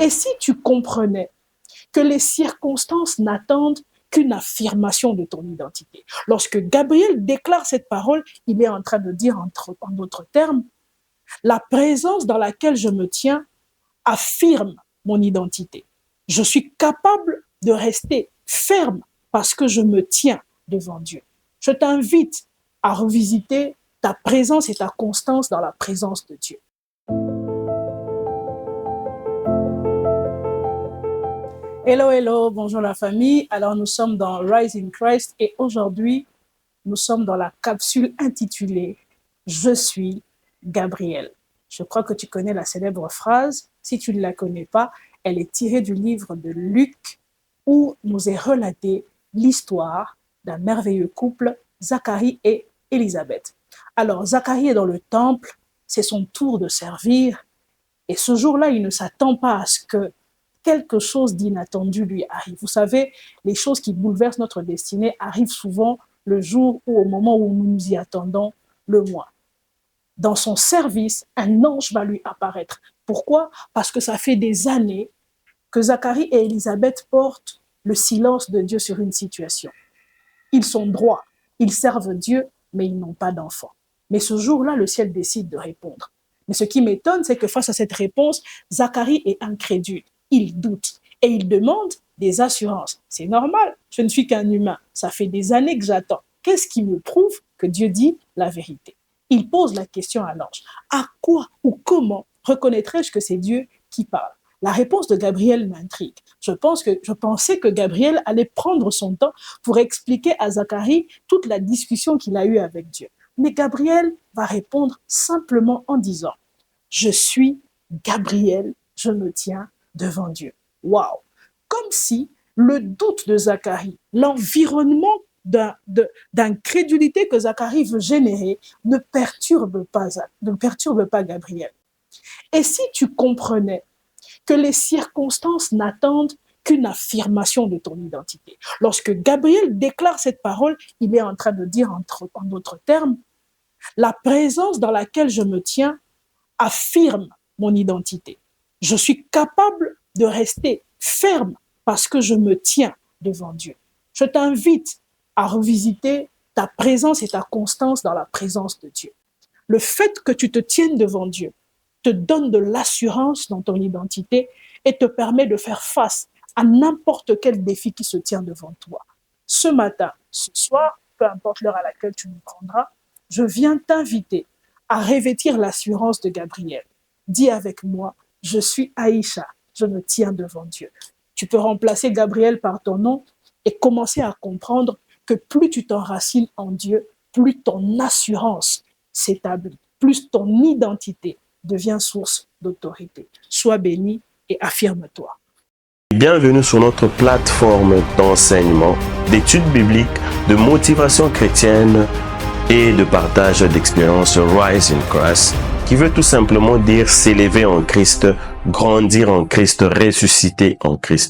Et si tu comprenais que les circonstances n'attendent qu'une affirmation de ton identité. Lorsque Gabriel déclare cette parole, il est en train de dire en d'autres termes, la présence dans laquelle je me tiens affirme mon identité. Je suis capable de rester ferme parce que je me tiens devant Dieu. Je t'invite à revisiter ta présence et ta constance dans la présence de Dieu. Hello, hello, bonjour la famille. Alors nous sommes dans Rise in Christ et aujourd'hui, nous sommes dans la capsule intitulée « Je suis Gabriel ». Je crois que tu connais la célèbre phrase. Si tu ne la connais pas, elle est tirée du livre de Luc où nous est relatée l'histoire d'un merveilleux couple, Zacharie et Élisabeth. Alors, Zacharie est dans le temple, c'est son tour de servir et ce jour-là, il ne s'attend pas à ce que quelque chose d'inattendu lui arrive. Vous savez, les choses qui bouleversent notre destinée arrivent souvent le jour ou au moment où nous nous y attendons le moins. Dans son service, un ange va lui apparaître. Pourquoi? Parce que ça fait des années que Zacharie et Élisabeth portent le silence de Dieu sur une situation. Ils sont droits, ils servent Dieu, mais ils n'ont pas d'enfant. Mais ce jour-là, le ciel décide de répondre. Mais ce qui m'étonne, c'est que face à cette réponse, Zacharie est incrédule. Il doute et il demande des assurances. C'est normal, je ne suis qu'un humain. Ça fait des années que j'attends. Qu'est-ce qui me prouve que Dieu dit la vérité? Il pose la question à l'ange. À quoi ou comment reconnaîtrais-je que c'est Dieu qui parle? La réponse de Gabriel m'intrigue. Je pensais que Gabriel allait prendre son temps pour expliquer à Zacharie toute la discussion qu'il a eue avec Dieu. Mais Gabriel va répondre simplement en disant « Je suis Gabriel, je me tiens devant Dieu. » Waouh! Comme si le doute de Zacharie, l'environnement d'incrédulité que Zacharie veut générer ne perturbe pas Gabriel. Et si tu comprenais que les circonstances n'attendent qu'une affirmation de ton identité. Lorsque Gabriel déclare cette parole, il est en train de dire en d'autres termes, la présence dans laquelle je me tiens affirme mon identité. Je suis capable de rester ferme parce que je me tiens devant Dieu. Je t'invite à revisiter ta présence et ta constance dans la présence de Dieu. Le fait que tu te tiennes devant Dieu te donne de l'assurance dans ton identité et te permet de faire face à n'importe quel défi qui se tient devant toi. Ce matin, ce soir, peu importe l'heure à laquelle tu nous prendras, je viens t'inviter à revêtir l'assurance de Gabriel. Dis avec moi, je suis Aïcha, je me tiens devant Dieu. Tu peux remplacer Gabriel par ton nom et commencer à comprendre que plus tu t'enracines en Dieu, plus ton assurance s'établit, plus ton identité devient source d'autorité. Sois béni et affirme-toi. Bienvenue sur notre plateforme d'enseignement, d'études bibliques, de motivation chrétienne et de partage d'expériences Rise in Christ, qui veut tout simplement dire s'élever en Christ, grandir en Christ, ressusciter en Christ.